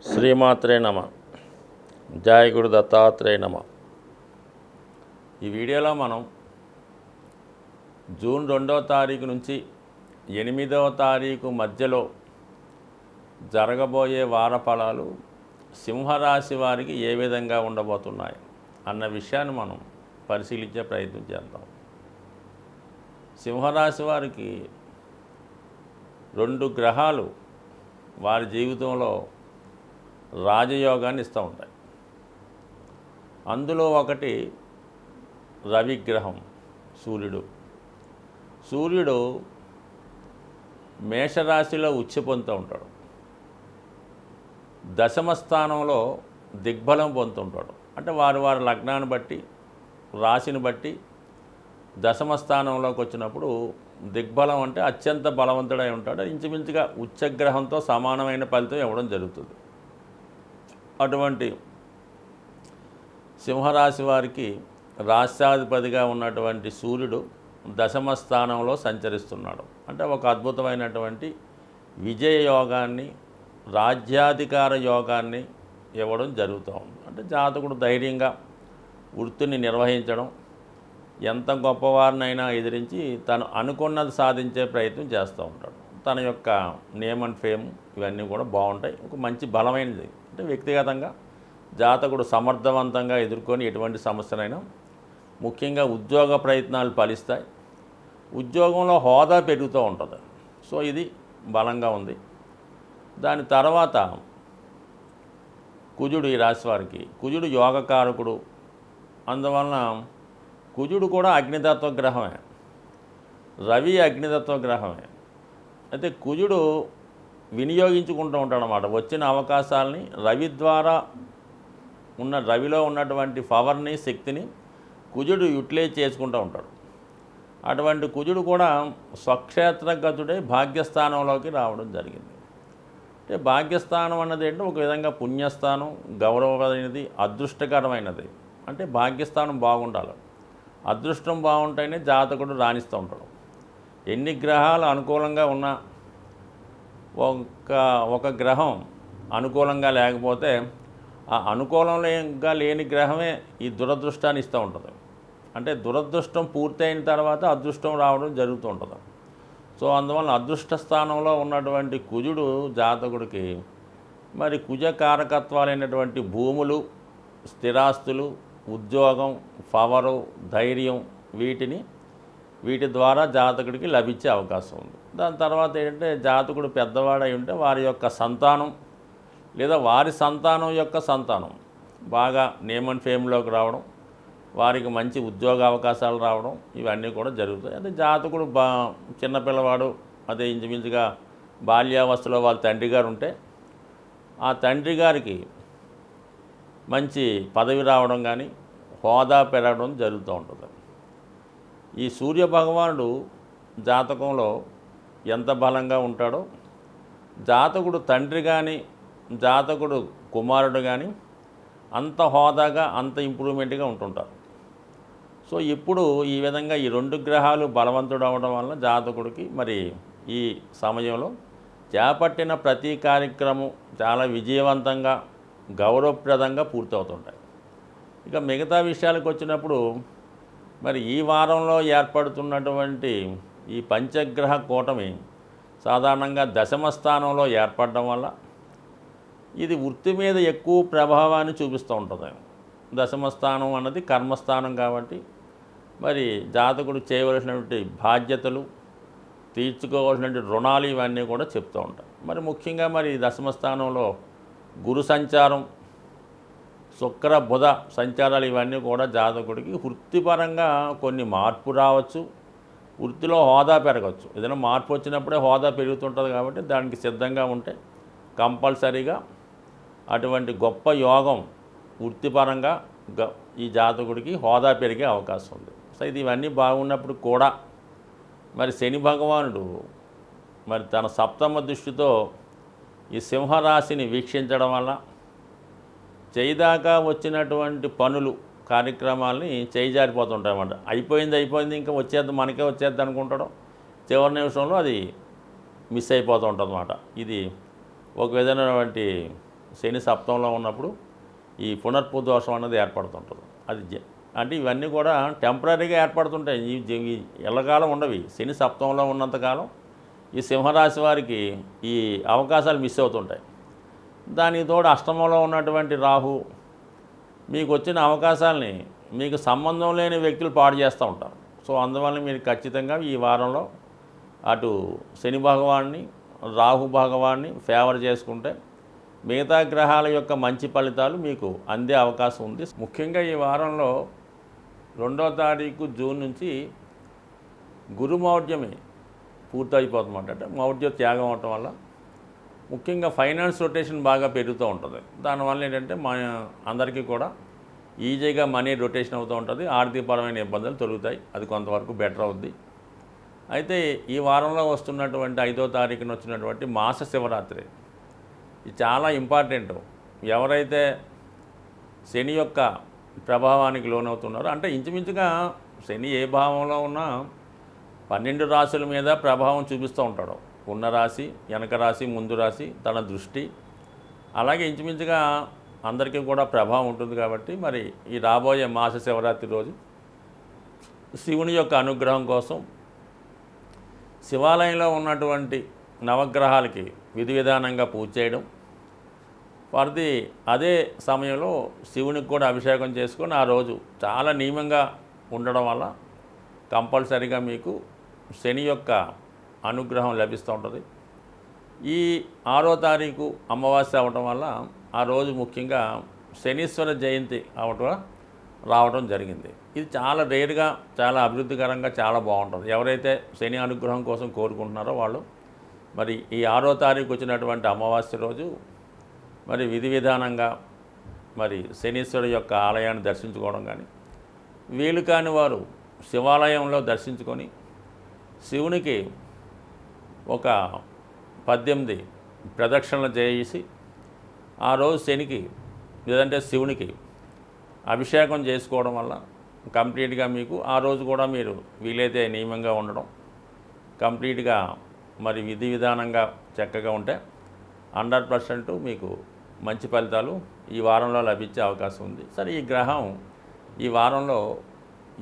శ్రీమాత్రే నమ. జయ గురు దత్తాత్రేయ నమ. ఈ వీడియోలో మనం జూన్ 2వ తారీఖు నుంచి 8వ తారీఖు మధ్యలో జరగబోయే వార ఫలాలు సింహరాశి వారికి ఏ విధంగా ఉండబోతున్నాయి అన్న విషయాన్ని మనం పరిశీలించే ప్రయత్నం చేద్దాం. సింహరాశి వారికి 2 గ్రహాలు వారి జీవితంలో రాజయోగాన్ని ఇస్తూ ఉంటాయి. అందులో ఒకటి రవిగ్రహం, సూర్యుడు మేషరాశిలో ఉచ్ఛ పొందుతూ ఉంటాడు. దశమ స్థానంలో దిగ్బలం పొందుతుంటాడు. అంటే వారి లగ్నాన్ని బట్టి, రాశిని బట్టి దశమ స్థానంలోకి వచ్చినప్పుడు దిగ్బలం అంటే అత్యంత బలవంతుడై ఉంటాడు. ఇంచుమించుగా ఉచ్చగ్రహంతో సమానమైన ఫలితం ఇవ్వడం జరుగుతుంది. అటువంటి సింహరాశి వారికి రాష్ట్రాధిపతిగా ఉన్నటువంటి సూర్యుడు దశమ స్థానంలో సంచరిస్తున్నాడు. అంటే ఒక అద్భుతమైనటువంటి విజయ యోగాన్ని, రాజ్యాధికార యోగాన్ని ఇవ్వడం జరుగుతూ ఉంది. అంటే జాతకుడు ధైర్యంగా వృత్తిని నిర్వహించడం, ఎంత గొప్పవారినైనా ఎదిరించి తను అనుకున్నది సాధించే ప్రయత్నం చేస్తూ ఉంటాడు. తన యొక్క నేమ్ అండ్ ఫేమ్ ఇవన్నీ కూడా బాగుంటాయి. ఒక మంచి బలమైనది. అంటే వ్యక్తిగతంగా జాతకుడు సమర్థవంతంగా ఎదుర్కొని ఎటువంటి సమస్యనైనా, ముఖ్యంగా ఉద్యోగ ప్రయత్నాలు ఫలిస్తాయి. ఉద్యోగంలో హోదా పెరుగుతూ ఉంటుంది. సో ఇది బలంగా ఉంది. దాని తర్వాత కుజుడు, ఈ రాశి వారికి కుజుడు యోగకారకుడు. అందువలన కుజుడు కూడా అగ్నితత్వ గ్రహమే, రవి అగ్నితత్వ గ్రహమే. అయితే కుజుడు వినియోగించుకుంటూ ఉంటాడన్నమాట. వచ్చిన అవకాశాలని రవిలో ఉన్నటువంటి పవర్ని, శక్తిని కుజుడు యూటిలైజ్ చేసుకుంటూ ఉంటాడు. అటువంటి కుజుడు కూడా స్వక్షేత్రగతుడై భాగ్యస్థానంలోకి రావడం జరిగింది. అంటే భాగ్యస్థానం అన్నది ఏంటంటే ఒక విధంగా పుణ్యస్థానం, గౌరవమైనది, అదృష్టకరమైనది. అంటే భాగ్యస్థానం బాగుండాలి. అదృష్టం బాగుంటేనే జాతకుడు రాణిస్తూ ఉంటాడు. ఎన్ని గ్రహాలు అనుకూలంగా ఉన్నా ఒక గ్రహం అనుకూలంగా లేకపోతే ఆ అనుకూలంగా లేని గ్రహమే ఈ దురదృష్టాన్ని ఇస్తూ ఉంటుంది. అంటే దురదృష్టం పూర్తయిన తర్వాత అదృష్టం రావడం జరుగుతూ ఉంటుంది. సో అందువల్ల అదృష్ట స్థానంలో ఉన్నటువంటి కుజుడు జాతకుడికి మరి కుజ కారకత్వాలైనటువంటి భూములు, స్థిరాస్తులు, ఉద్యోగం, పవరు, ధైర్యం వీటి ద్వారా జాతకుడికి లభించే అవకాశం ఉంది. దాని తర్వాత ఏంటంటే జాతకుడు పెద్దవాడై ఉంటే వారి యొక్క సంతానం లేదా వారి సంతానం యొక్క సంతానం బాగా నేమ్ అండ్ ఫేమ్లోకి రావడం, వారికి మంచి ఉద్యోగ అవకాశాలు రావడం ఇవన్నీ కూడా జరుగుతాయి. అంటే జాతకుడు చిన్నపిల్లవాడు, అదే ఇంచుమించుగా బాల్యావస్థలో వాళ్ళ తండ్రి గారు ఉంటే ఆ తండ్రి గారికి మంచి పదవి రావడం కానీ, హోదా పెరగడం జరుగుతూ ఉంటుంది. ఈ సూర్యభగవానుడు జాతకంలో ఎంత బలంగా ఉంటాడో జాతకుడు తండ్రి కానీ, జాతకుడు కుమారుడు కానీ అంత హోదాగా, అంత ఇంప్రూవ్మెంట్గా ఉంటుంటారు. సో ఇప్పుడు ఈ విధంగా ఈ 2 గ్రహాలు బలవంతుడు అవడం వల్ల జాతకుడికి మరి ఈ సమయంలో చేపట్టిన ప్రతి కార్యక్రమం చాలా విజయవంతంగా, గౌరవప్రదంగా పూర్తవుతుంటాయి. ఇక మిగతా విషయాలకు వచ్చినప్పుడు మరి ఈ వారంలో ఏర్పడుతున్నటువంటి ఈ పంచగ్రహ కూటమి సాధారణంగా దశమ స్థానంలో ఏర్పడడం వల్ల ఇది వృత్తి మీద ఎక్కువ ప్రభావాన్ని చూపిస్తూ ఉంటుంది. దశమ స్థానం అన్నది కర్మస్థానం కాబట్టి మరి జాతకుడు చేయవలసినటువంటి బాధ్యతలు, తీర్చుకోవాల్సినటువంటి రుణాలు ఇవన్నీ కూడా చెప్తూ ఉంటాయి. మరి ముఖ్యంగా మరి దశమ స్థానంలో గురు సంచారం, శుక్ర బుధ సంచారాలు ఇవన్నీ కూడా జాతకుడికి వృత్తిపరంగా కొన్ని మార్పు రావచ్చు, వృత్తిలో హోదా పెరగవచ్చు. ఏదైనా మార్పు వచ్చినప్పుడే హోదా పెరుగుతుంటుంది కాబట్టి దానికి సిద్ధంగా ఉంటే కంపల్సరీగా అటువంటి గొప్ప యోగం వృత్తిపరంగా ఈ జాతకుడికి హోదా పెరిగే అవకాశం ఉంది. సో ఇది ఇవన్నీ బాగున్నప్పుడు కూడా మరి శని భగవానుడు మరి తన సప్తమ దృష్టితో ఈ సింహరాశిని వీక్షించడం వల్ల చేయిదాకా వచ్చినటువంటి పనులు, కార్యక్రమాలని చేయిజారిపోతుంటాయన్నమాట. అయిపోయింది ఇంకా మనకే వచ్చేద్ది అనుకుంటాడు. చివరి నిమిషంలో అది మిస్ అయిపోతూ ఉంటుంది అన్నమాట. ఇది ఒక విధమైనటువంటి శని సప్తంలో ఉన్నప్పుడు ఈ పునర్పు దోషం అన్నది ఏర్పడుతుంటుంది. అంటే ఇవన్నీ కూడా టెంపరీగా ఏర్పడుతుంటాయి. ఈ ఎల్లకాలం ఉండవి. శని సప్తంలో ఉన్నంతకాలం ఈ సింహరాశి వారికి ఈ అవకాశాలు మిస్ అవుతుంటాయి. దానికి తోడు అష్టమంలో ఉన్నటువంటి రాహు మీకు వచ్చిన అవకాశాలని మీకు సంబంధం లేని వ్యక్తులు పాడు చేస్తూ ఉంటారు. సో అందువల్ల మీరు ఖచ్చితంగా ఈ వారంలో అటు శని భగవాన్ని రాహు భగవాన్ని ఫేవర్ చేసుకుంటే మిగతా గ్రహాల యొక్క మంచి ఫలితాలు మీకు అందే అవకాశం ఉంది. ముఖ్యంగా ఈ వారంలో 2వ తారీఖు జూన్ నుంచి గురు మౌఢ్యమే పూర్తయిపోతుందంట. అంటే మౌఢ్య త్యాగం అవటం వల్ల ముఖ్యంగా ఫైనాన్స్ రొటేషన్ బాగా పెరుగుతూ ఉంటుంది. దానివల్ల ఏంటంటే మన అందరికీ కూడా ఈజీగా మనీ రొటేషన్ అవుతూ ఉంటుంది. ఆర్థికపరమైన ఇబ్బందులు తొలుగుతాయి. అది కొంతవరకు బెటర్ అవుద్ది. అయితే ఈ వారంలో వస్తున్నటువంటి 5వ తారీఖున వచ్చినటువంటి మాస శివరాత్రి ఇది చాలా ఇంపార్టెంట్. ఎవరైతే శని యొక్క ప్రభావానికి లోనవుతున్నారో, అంటే ఇంచుమించుగా శని ఏ భావంలో ఉన్నా 12 రాశుల మీద ప్రభావం చూపిస్తూ ఉంటాడు. ఉన్న రాశి, వెనక రాశి, ముందు రాశి, తన దృష్టి, అలాగే ఇంచుమించుగా అందరికీ కూడా ప్రభావం ఉంటుంది. కాబట్టి మరి ఈ రాబోయే మాస శివరాత్రి రోజు శివుని యొక్క అనుగ్రహం కోసం శివాలయంలో ఉన్నటువంటి నవగ్రహాలకి విధి విధానంగా పూజ చేయడం, వారిది అదే సమయంలో శివునికి కూడా అభిషేకం చేసుకొని ఆ రోజు చాలా నియమంగా ఉండడం వల్ల కంపల్సరీగా మీకు శని యొక్క అనుగ్రహం లభిస్తూ ఉంటుంది. ఈ 6వ తారీఖు అమావాస్య అవటం వల్ల ఆ రోజు ముఖ్యంగా శనీశ్వర జయంతి రావడం జరిగింది. ఇది చాలా రేరుగా, చాలా అభివృద్ధికరంగా, చాలా బాగుంటుంది. ఎవరైతే శని అనుగ్రహం కోసం కోరుకుంటున్నారో వాళ్ళు మరి ఈ 6వ తారీఖు వచ్చినటువంటి అమావాస్య రోజు మరి విధి విధానంగా మరి శనీశ్వరుడు యొక్క ఆలయాన్ని దర్శించుకోవడం కానీ, వీలు కాని వారు శివాలయంలో దర్శించుకొని శివునికి ఒక 18 ప్రదక్షిణలు చేసి ఆ రోజు శనికి లేదంటే శివునికి అభిషేకం చేసుకోవడం వల్ల కంప్లీట్గా మీకు ఆ రోజు కూడా మీరు వీలైతే నియమంగా ఉండడం, కంప్లీట్గా మరి విధి విధానంగా చక్కగా ఉంటే 100% మీకు మంచి ఫలితాలు ఈ వారంలో లభించే అవకాశం ఉంది. సరే, ఈ గ్రహం ఈ వారంలో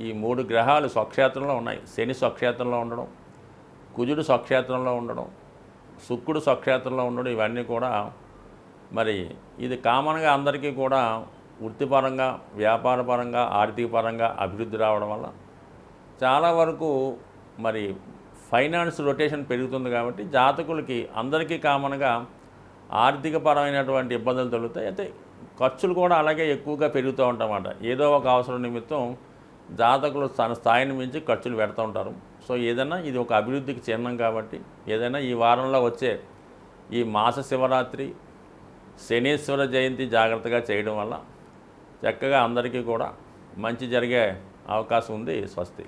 ఈ 3 గ్రహాలు స్వక్షేత్రంలో ఉన్నాయి. శని స్వక్షేత్రంలో ఉండడం, కుజుడు స్వక్షేత్రంలో ఉండడం, శుక్రుడు స్వక్షేత్రంలో ఉండడం, ఇవన్నీ కూడా మరి ఇది కామన్గా అందరికీ కూడా వృత్తిపరంగా, వ్యాపారపరంగా, ఆర్థికపరంగా అభివృద్ధి రావడం వల్ల చాలా వరకు మరి ఫైనాన్స్ రొటేషన్ పెరుగుతుంది. కాబట్టి జాతకులకి అందరికీ కామన్గా ఆర్థికపరమైనటువంటి ఇబ్బందులు తొలుగుతాయి. అయితే ఖర్చులు కూడా అలాగే ఎక్కువగా పెరుగుతూ ఉంటాయన్నమాట. ఏదో ఒక అవసరం నిమిత్తం జాతకులు తన స్థాయిని మించి ఖర్చులు పెడుతూ ఉంటారు. సో ఏదైనా ఇది ఒక అభివృద్ధికి చిహ్నం. కాబట్టి ఏదైనా ఈ వారంలో వచ్చే ఈ మాస శివరాత్రి, శనీశ్వర జయంతి జాగ్రత్తగా చేయడం వల్ల చక్కగా అందరికీ కూడా మంచి జరిగే అవకాశం ఉంది. స్వస్తి.